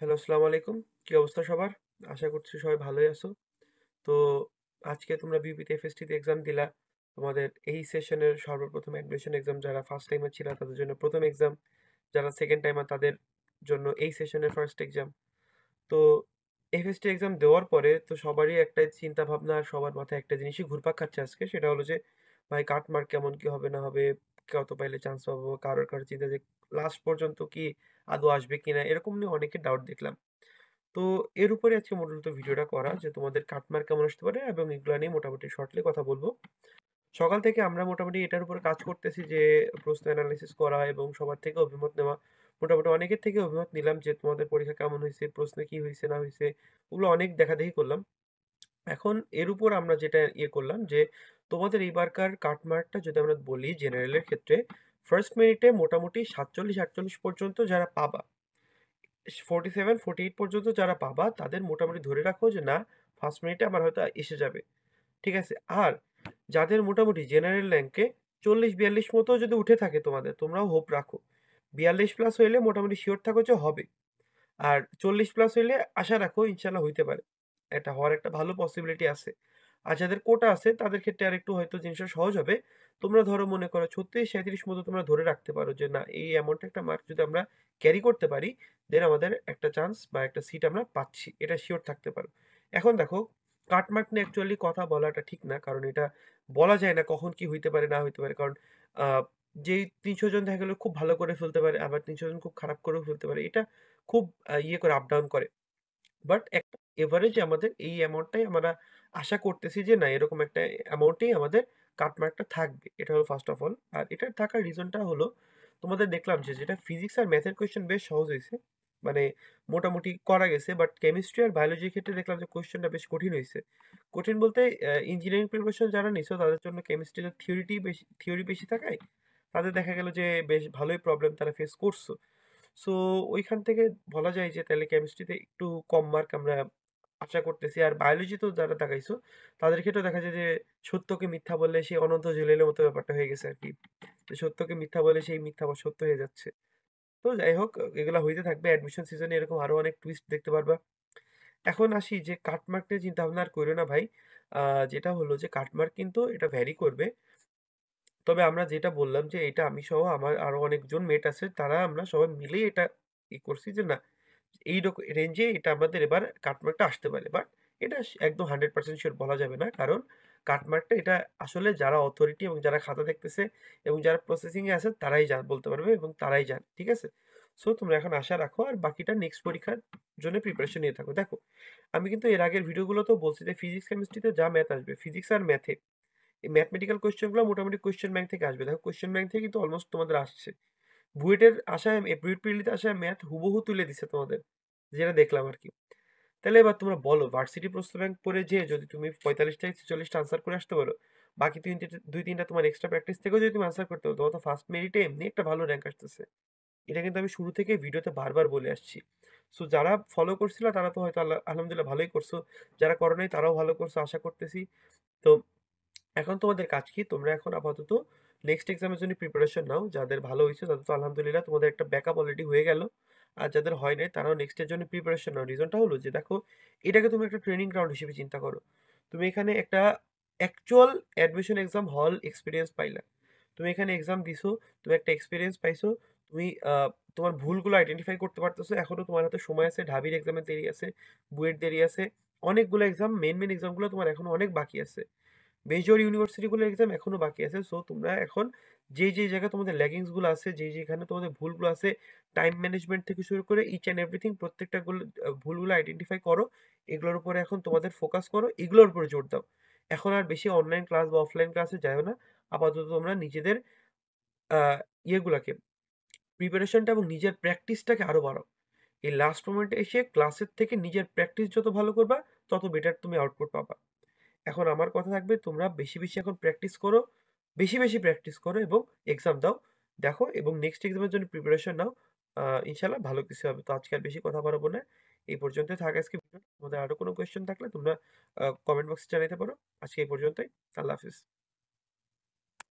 Hello, আসসালামু আলাইকুম। কি অবস্থা সবার? আশা করছি সবাই ভালোই আছো। তো আজকে তোমরা বিউপিতে এফএসটিতে এক্সাম দিলা। তোমাদের এই সেশনের সর্বপ্রথম অ্যাডমিশন এক্সাম যারা ফার্স্ট টাইমার ছিলা তাদের জন্য প্রথম এক্সাম, যারা সেকেন্ড টাইমার তাদের জন্য এই সেশনের ফার্স্ট এক্সাম। তো এফএসটি এক্সাম দেওয়ার পরে তো সবারই একটা চিন্তা ভাবনা আর সবার মাথায় একটা জিনিসই ঘুরপাক খাচ্ছে আজকে। সেটা হলো যে ভাই কাটমার্ক কেমন কি হবে না হবে, কত পাইলে চান্স পাবো, কারোর চিন্তা যে লাস্ট পর্যন্ত কি আদৌ আসবে কিনা, এরকম নিয়ে অনেকের ডাউট দেখলাম। তো এর উপরে আজকে মূলত ভিডিওটা করা যে তোমাদের কাটমার্ক কেমন আসতে পারে এবং এগুলা নিয়ে মোটামুটি শর্টলি কথা বলবো। সকাল থেকে আমরা মোটামুটি এটার উপরে কাজ করতেছি যে প্রশ্ন এনালাইসিস করা এবং সবার থেকে অভিমত নেওয়া। মোটামুটি অনেকের থেকে অভিমত নিলাম যে তোমাদের পরীক্ষা কেমন হইছে, প্রশ্নে কি হইছে না হইছে, ওগুলো অনেক দেখাদেখি করলাম। এখন এর উপর আমরা যেটা করলাম যে তোমাদের এইবারকার কাটমার্কটা যদি আমরা বলি জেনারেলের ক্ষেত্রে, ফার্স্ট মিনিটে মোটামুটি 47-48 পর্যন্ত যারা পাবা, 47-48 পর্যন্ত যারা পাবা তাদের মোটামুটি ধরে রাখো যে না, ফার্স্ট মিনিটে আমার হয়তো এসে যাবে। ঠিক আছে? আর যাদের মোটামুটি জেনারেল র্যাঙ্কে 40-42 মতো যদি উঠে থাকে তোমাদের, তোমরাও হোপ রাখো। 42 প্লাস হইলে মোটামুটি শিওর থাকো যে হবে। আর 40 প্লাস হইলে আশা রাখো ইনশাল্লাহ হইতে পারে। এটা হওয়ার একটা ভালো পসিবিলিটি আছে। আর যাদের কোটা আছে তাদের ক্ষেত্রে আরেকটু হয়তো জিনিসটা সহজ হবে। তোমরা ধরো মনে করো 36-37 মতো তোমরা ধরে রাখতে পারো যে না, এই এমনটা একটা মার্ক যদি আমরা ক্যারি করতে পারি, দেন আমাদের একটা চান্স বা একটা সিট আমরা পাচ্ছি। এটা সিওর থাকতে পারো। এখন দেখো, কাট মার্ক নিয়ে অ্যাকচুয়ালি কথা বলাটা ঠিক না। কারণ এটা বলা যায় না কখন কি হইতে পারে না হইতে পারে। কারণ আ যেই ৩০০ জন দেখা গেল খুব ভালো করে ফেলতে পারে, আবার ৩০০ জন খুব খারাপ করেও ফেলতে পারে। এটা খুব করে আপ ডাউন করে। বাট একটা এভারেজ আমাদের এই অ্যামাউন্টটাই আমরা আশা করতেছি যে না, এরকম একটা অ্যামাউন্টেই আমাদের কাটমার্কটা থাকবে। এটা হলো ফার্স্ট অফ অল। আর এটার থাকার রিজনটা হলো তোমাদের দেখলাম যে যেটা ফিজিক্স আর ম্যাথের কোয়েশ্চেন বেশ সহজ হইছে। মানে মোটামুটি করা গেছে। বাট কেমিস্ট্রি আর বায়োলজির ক্ষেত্রে দেখলাম যে কোয়েশ্চেনটা বেশ কঠিন হইছে। কঠিন বলতে ইঞ্জিনিয়ারিং প্রিপারেশন যারা নিছো তাদের জন্য কেমিস্ট্রিতে থিওরি বেশি থাকায় তাদের দেখা গেল যে বেশ ভালোই প্রবলেম তারা ফেস করছো। সো ওইখান থেকে বলা যায় যে তাহলে কেমিস্ট্রিতে একটু কম মার্ক আমরা আশা করতেছি। আর বায়োলজিতেও যারা তাকাইছো তাদের ক্ষেত্রেও দেখা যায় যে সত্যকে মিথ্যা বললে সে অনন্ত জলিলের মতো ব্যাপারটা হয়ে গেছে আরকি। যে সত্যকে মিথ্যা বলে সেই মিথ্যা আবার সত্য হয়ে যাচ্ছে। তো যাই হোক, এগুলা হইতে থাকবে। অ্যাডমিশন সিজনে এরকম আরো অনেক টুইস্ট দেখতে পারবা। এখন আসি যে কাটমার্ক নিয়ে চিন্তা ভাবনা আর কইরো না ভাই। আ যেটা হলো যে কাটমার্ক কিন্তু এটা ভ্যারি করবে। তবে আমরা যেটা বললাম যে এটা আমি সহ আমার আরো অনেকজন মেট আছে, তারা আমরা সবাই মিলেই এটা করছি যে না, এই রেঞ্জে এটা আমাদের এবার কাটমার্কটা আসতে পারে। বাট এটা একদম 100% শিওর বলা যাবে না। কারণ কাটমার্কটা এটা আসলে যারা অথরিটি এবং যারা খাতা দেখতেছে এবং যারা প্রসেসিং এ আছে তারাই বলতে পারবে এবং তারাই জানে। ঠিক আছে? সো তোমরা এখন আশা রাখো আর বাকিটা নেক্সট পরীক্ষার জন্য প্রিপারেশন নিয়ে থাকো। দেখো, আমি কিন্তু এর আগের ভিডিওগুলোতেও বলছি যে ফিজিক্স কেমিস্ট্রিতে যা ম্যাথ আসবে, ফিজিক্স আর ম্যাথে এই ম্যাথমেটিক্যাল কোয়েশ্চেন গুলো মোটামুটি কোয়েশ্চেন ব্যাংক থেকে আসবে। দেখো, কোয়েশ্চেন ব্যাংক থেকে কিন্তু অলমোস্ট তোমাদের আসছে। বুয়েটের আশায় বুয়েট প্রিলিতে আসায় ম্যাথ হুবহু তুলে দিছে তোমাদের, যেটা দেখলাম আরকি। তাহলে এবার তোমরা বলো, ভার্সিটি প্রশ্ন ব্যাংক পড়ে যেয়ে যদি তুমি 45 থেকে 46 টা আনসার করে আসতে পারো, বাকি ২-৩ টা তোমার এক্সট্রা প্র্যাকটিস থেকেও যদি তুমি আনসার করতে পারো, তোমার তো ফার্স্ট মেরিটে এমনি একটা ভালো র‍্যাংক আসতেছে। এটা কিন্তু আমি শুরু থেকেই ভিডিওতে বারবার বলে আসছি। সো যারা ফলো করছিলা তারা তো হয়তো আলহামদুলিল্লাহ ভালোই করছো। যারা করো নাই তারাও ভালো করছো আশা করতেছি। তো এখন তোমাদের কাজ কি? তোমরা এখন আপাতত নেক্সট এক্সামের জন্য প্রিপারেশন নাও। যাদের ভালো হইছে তাদের তো আলহামদুলিল্লাহ তোমাদের একটা ব্যাকআপ অলরেডি হয়ে গেল। আর যাদের হয় নাই তারাও নেক্সট এর জন্য প্রিপারেশন নাও। রিজনটা হলো যে দেখো, এটাকে তুমি একটা ট্রেনিং গ্রাউন্ড হিসেবে চিন্তা করো। তুমি এখানে একটা অ্যাকচুয়াল অ্যাডমিশন এক্সাম হল এক্সপেরিয়েন্স পাইলা। তুমি এখানে এক্সাম দিছো, তুমি একটা এক্সপেরিয়েন্স পাইছো। তুমি তোমার ভুলগুলো আইডেন্টিফাই করতে পারতেছো। এখনো তোমার হাতে সময় আছে। ঢাবির এক্সামের দেরি আছে, বুয়েট দেরি আছে। অনেকগুলো এক্সাম, মেইন এক্সামগুলো তোমার এখনো অনেক বাকি আছে। মেজর ইউনিভার্সিটিগুলোর এক্সাম এখনো বাকি আছে। সো তোমরা এখন যেই জায়গায় তোমাদের ল্যাকিংস গুলো আছে, যেখানে তোমাদের ভুলগুলো আছে, টাইম ম্যানেজমেন্ট থেকে শুরু করে ইচ অ্যান্ড এভরিথিং প্রত্যেকটা ভুলগুলো আইডেন্টিফাই করো। এগুলোর উপরে এখন তোমাদের ফোকাস করো, এগুলোর উপরে জোর দাও। এখন আর বেশি অনলাইন ক্লাস বা অফলাইন ক্লাসে যাও না। আপাতত তোমরা নিজেদের আ ইয়েগুলাকে, প্রিপারেশনটা এবং নিজের প্র্যাকটিসটাকে আরো বাড়াও। এই লাস্ট মোমেন্টে এসে ক্লাসের থেকে নিজের প্র্যাকটিস যত ভালো করবা, তত বেটার তুমি আউটপুট পাবা। এখন আমার কথা থাকবে, তোমরা বেশি এখন প্র্যাকটিস করো। বেশি প্র্যাকটিস করো এবং এক্সাম দাও। দেখো এবং নেক্সট এক্সামের জন্য প্রিপারেশন নাও। ইনশাআল্লাহ ভালো কিছু হবে। তো আজকে আর বেশি কথা বাড়াবো না। এই পর্যন্তই থাক আজকে ভিডিও। তোমাদের আরো কোনো কোয়েশ্চেন থাকলে তোমরা কমেন্ট বক্সে জানাইতে পারো। আজকে এই পর্যন্তই। আল্লাহ হাফেজ।